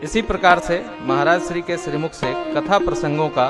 इसी प्रकार से महाराज श्री के श्रीमुख से कथा प्रसंगों का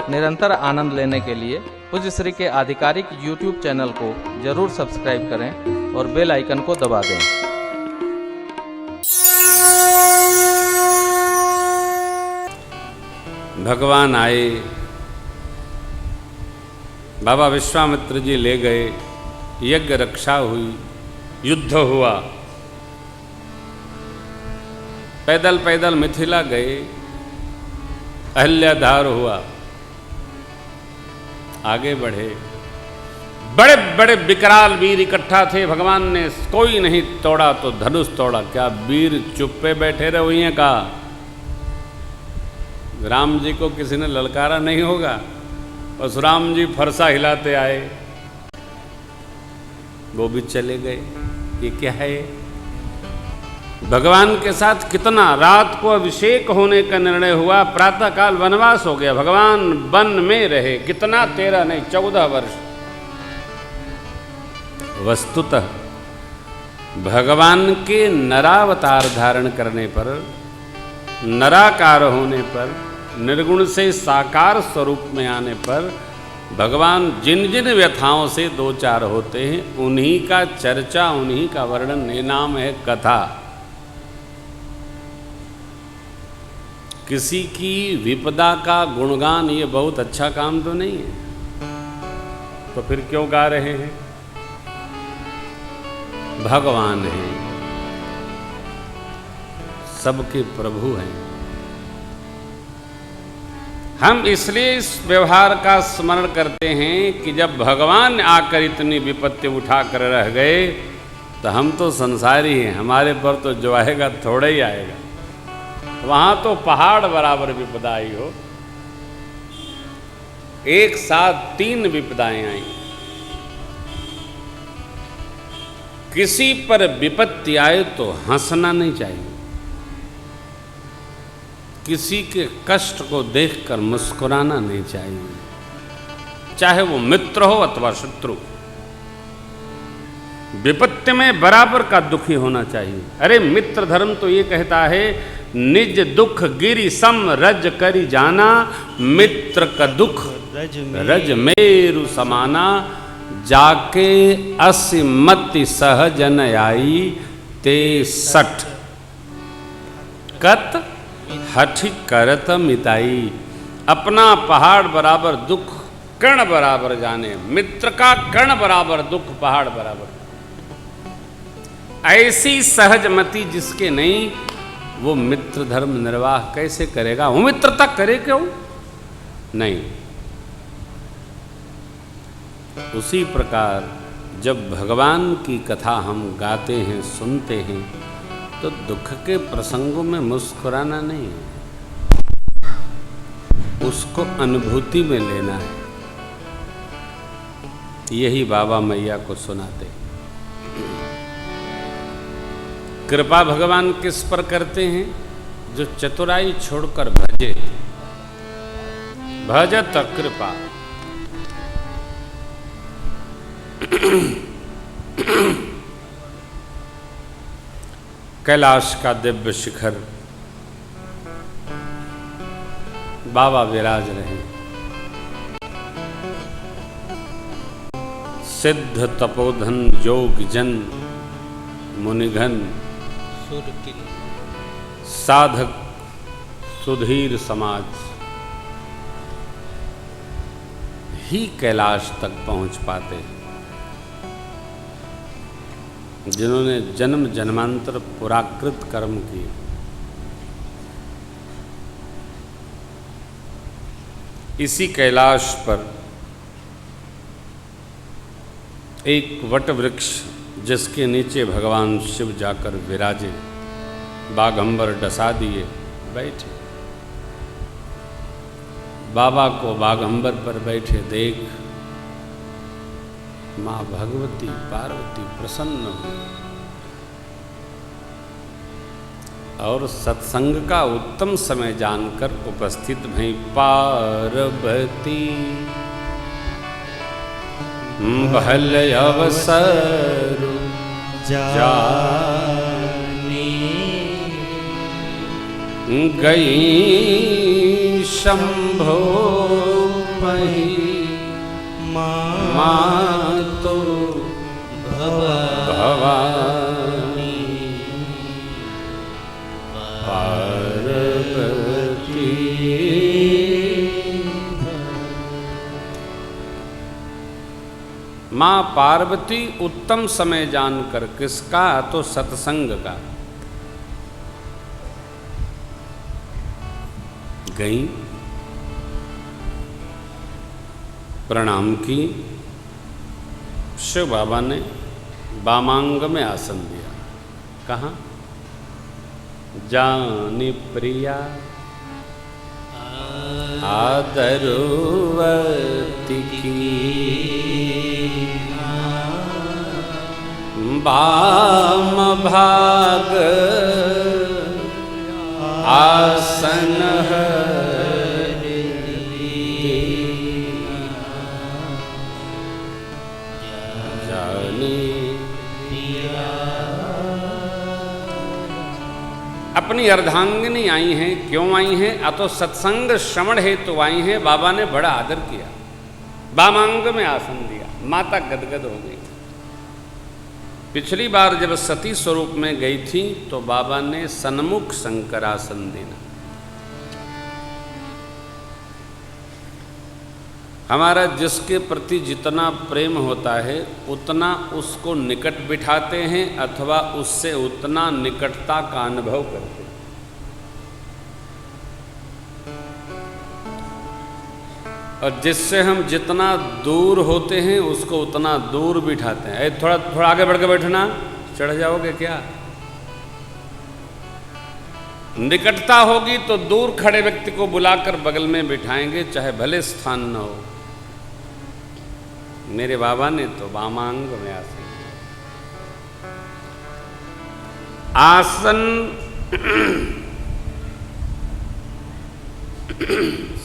निरंतर आनंद लेने के लिए पूज्य श्री के आधिकारिक YouTube चैनल को जरूर सब्सक्राइब करें और बेल आइकन को दबा दें। भगवान आए, बाबा विश्वामित्र जी ले गए, यज्ञ रक्षा हुई, युद्ध हुआ, पैदल पैदल मिथिला गए, अहल्याधार हुआ, आगे बढ़े। बड़े बड़े विकराल वीर इकट्ठा थे, भगवान ने कोई नहीं तोड़ा तो धनुष तोड़ा। क्या वीर चुप पे बैठे रहे हुए हैं? कहा राम जी को किसी ने ललकारा नहीं होगा। परशुराम जी फरसा हिलाते आए, वो भी चले गए। ये क्या है? भगवान के साथ कितना, रात को अभिषेक होने का निर्णय हुआ, प्रातःकाल वनवास हो गया, भगवान वन में रहे। कितना? 13 नहीं 14 वर्ष। वस्तुतः भगवान के नरावतार धारण करने पर, नराकार होने पर, निर्गुण से साकार स्वरूप में आने पर भगवान जिन जिन व्यथाओं से दो चार होते हैं, उन्हीं का चर्चा, उन्हीं का वर्णन, ये नाम है कथा। किसी की विपदा का गुणगान ये बहुत अच्छा काम तो नहीं है, तो फिर क्यों गा रहे हैं? भगवान है, सबके प्रभु हैं। हम इसलिए इस व्यवहार का स्मरण करते हैं कि जब भगवान आकर इतनी विपत्ति उठाकर रह गए तो हम तो संसारी हैं, हमारे पर तो जो आएगा थोड़ा ही आएगा। वहां तो पहाड़ बराबर विपदा आई हो, एक साथ 3 विपदाएं आई। किसी पर विपत्ति आए तो हंसना नहीं चाहिए, किसी के कष्ट को देखकर मुस्कुराना नहीं चाहिए, चाहे वो मित्र हो अथवा शत्रु। विपत्ति में बराबर का दुखी होना चाहिए। अरे मित्र धर्म तो ये कहता है, निज दुख गिरि सम रज करी जाना, मित्र का दुख रज मेरु समाना, जाके असिमति सहजन आई, ते सठ कत हठ करत मिताई। अपना पहाड़ बराबर दुख कर्ण बराबर जाने, मित्र का कर्ण बराबर दुख पहाड़ बराबर। ऐसी सहजमति जिसके नहीं, वो मित्र धर्म निर्वाह कैसे करेगा? वो मित्रता करे क्यों नहीं? उसी प्रकार जब भगवान की कथा हम गाते हैं, सुनते हैं, तो दुख के प्रसंगों में मुस्कुराना नहीं है, उसको अनुभूति में लेना है। यही बाबा मैया को सुनाते। कृपा भगवान किस पर करते हैं? जो चतुराई छोड़कर भजे। भजत कृपा। कैलाश का दिव्य शिखर बाबा विराज रहे। सिद्ध तपोधन योग जन मुनिघन, साधक सुधीर समाज ही कैलाश तक पहुंच पाते हैं, जिन्होंने जन्म जन्मांतर पुराकृत कर्म किए। इसी कैलाश पर एक वट वृक्ष, जिसके नीचे भगवान शिव जाकर विराजे, बाघंबर डसा दिए, बैठे। बाबा को बाघंबर पर बैठे देख माँ भगवती पार्वती प्रसन्न हुई और सत्संग का उत्तम समय जानकर उपस्थित भई। पार्वती भल अवसर जानी गई शंभो पही माँ तो भवानी पार्वती। माँ पार्वती उत्तम समय जानकर, किसका? तो सत्संग का, गई, प्रणाम की। शिव बाबा ने वामांग में आसन दिया। कहाँ? जानी प्रिया आदरवती की वाम भाग आसन अपनी अर्धांगिनी आई हैं। क्यों आई हैं? अतो सत्संग श्रवण हेतु आई हैं। बाबा ने बड़ा आदर किया, वामांग में आसन दिया। माता गदगद हो गई। पिछली बार जब सती स्वरूप में गई थी तो बाबा ने सन्मुख शंकरासन देना। हमारा जिसके प्रति जितना प्रेम होता है उतना उसको निकट बिठाते हैं अथवा उससे उतना निकटता का अनुभव करते हैं। और जिससे हम जितना दूर होते हैं उसको उतना दूर बिठाते हैं। थोड़ा थोड़ा आगे बढ़ के बैठना, चढ़ जाओगे क्या? निकटता होगी तो दूर खड़े व्यक्ति को बुलाकर बगल में बिठाएंगे, चाहे भले स्थान न हो। मेरे बाबा ने तो वामांग में आसन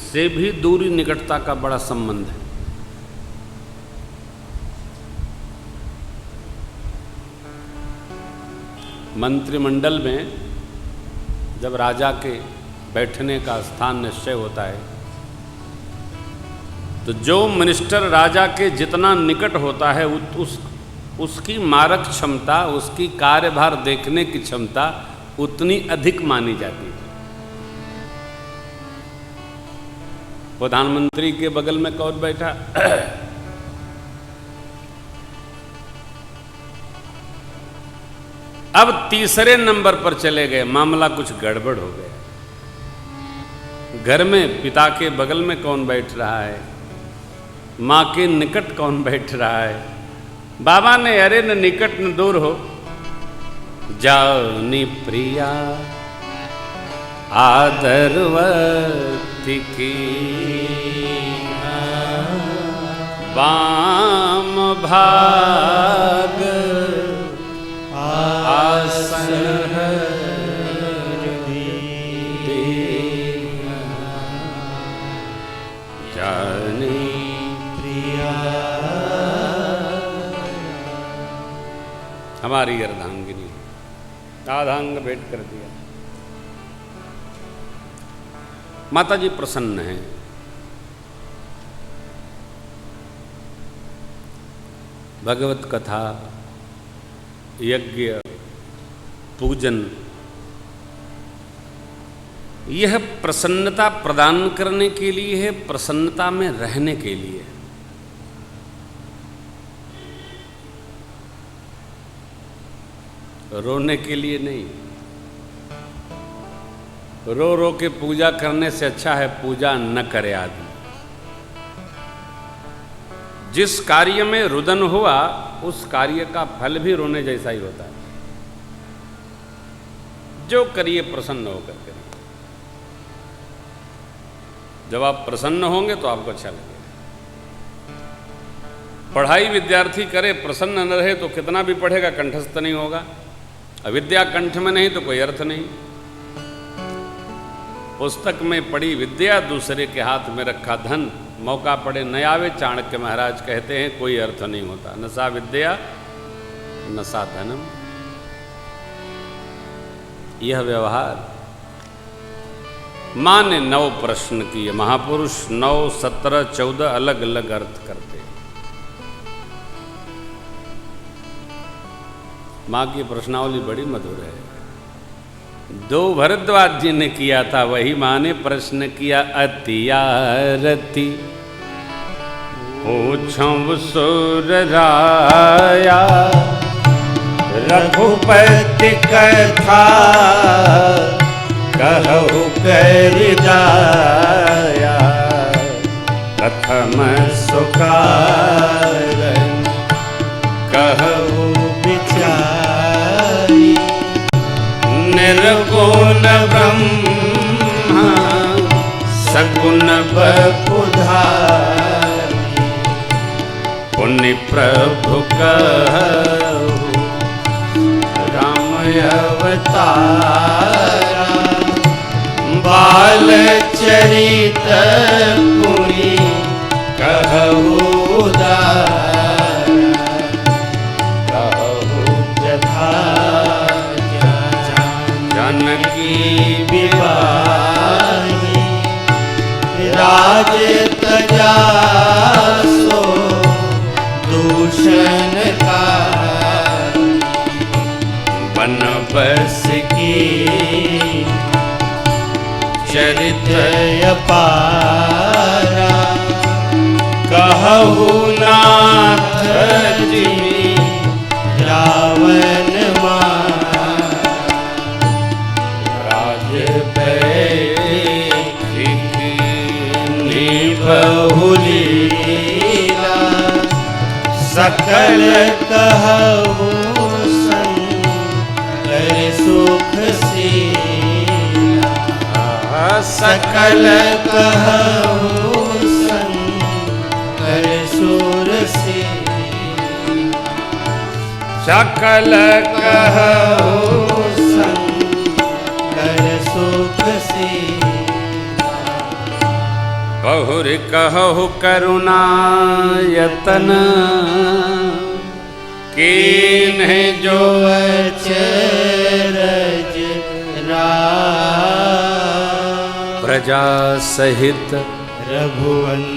से भी दूरी निकटता का बड़ा संबंध है। मंत्रिमंडल में जब राजा के बैठने का स्थान निश्चय होता है तो जो मिनिस्टर राजा के जितना निकट होता है उसकी मारक क्षमता, उसकी कार्यभार देखने की क्षमता उतनी अधिक मानी जाती है। प्रधानमंत्री के बगल में कौन बैठा? अब तीसरे नंबर पर चले गए, मामला कुछ गड़बड़ हो गया। घर में पिता के बगल में कौन बैठ रहा है? माँ के निकट कौन बैठ रहा है? बाबा ने अरे न निकट न दूर हो, जानी प्रिया आदरवती की वाम भाग आसन जानी हमारी अर्धांगिनी। आधांग भेंट कर दिया। माता जी प्रसन्न हैं। भगवत कथा, यज्ञ, पूजन, यह प्रसन्नता प्रदान करने के लिए है, प्रसन्नता में रहने के लिए। रोने के लिए नहीं। रो रो के पूजा करने से अच्छा है पूजा न करे आदमी। जिस कार्य में रुदन हुआ उस कार्य का फल भी रोने जैसा ही होता है। जो करिए प्रसन्न होकर करिए। जब आप प्रसन्न होंगे तो आपको अच्छा लगेगा। पढ़ाई विद्यार्थी करे प्रसन्न न रहे तो कितना भी पढ़ेगा कंठस्थ नहीं होगा। अविद्या कंठ में नहीं तो कोई अर्थ नहीं। पुस्तक में पढ़ी विद्या दूसरे के हाथ में रखा धन, मौका पड़े न आवे। चाणक्य महाराज कहते हैं कोई अर्थ नहीं होता। न सा विद्या न सा धनम। यह व्यवहार माँ ने 9 प्रश्न किए। महापुरुष 9, 17, 14 अलग अलग अर्थ करते। माँ की प्रश्नावली बड़ी मधुर है। 2 भरद्वाज जी ने किया था, वही माँ ने प्रश्न किया। अतियारती पूछूं सुर राया, रघुपति कथा कहु कर जाया। प्रथम सुकार कहु विचारी, निर्गुण ब्रह्म सगुण बपुधारी। पुण्य प्रभु कहु राम अवतारा, बाल चरित पुनि कहु उदारा। कहु जथा जानकी विवाही, राज तजा सो दूषण का। बन बस की चरित अपारा, कहु नाथ जी रावण मारा। राज बहु लीला, सकल कहु संकर सुख सीला। सकल कहु संकर सुर सीला। सकल कहु संकर सुख सीला। बहुरि कहु करुणायतन, कीन्ह जो अचरज राम। प्रजा सहित रघुवंश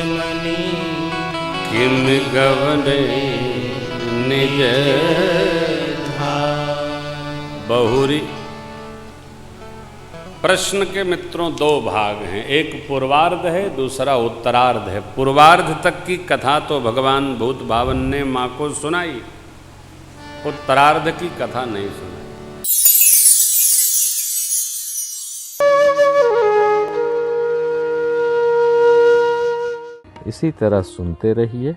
मनि, किम गवने निज धाम। बहुरी प्रश्न के मित्रों 2 भाग हैं, एक पूर्वार्ध है, दूसरा उत्तरार्ध है। पूर्वार्ध तक की कथा तो भगवान भूत भावन ने माँ को सुनाई, उत्तरार्ध की कथा नहीं सुनाई। इसी तरह सुनते रहिए,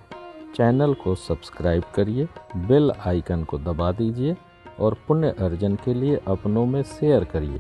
चैनल को सब्सक्राइब करिए, बेल आइकन को दबा दीजिए और पुण्य अर्जन के लिए अपनों में शेयर करिए।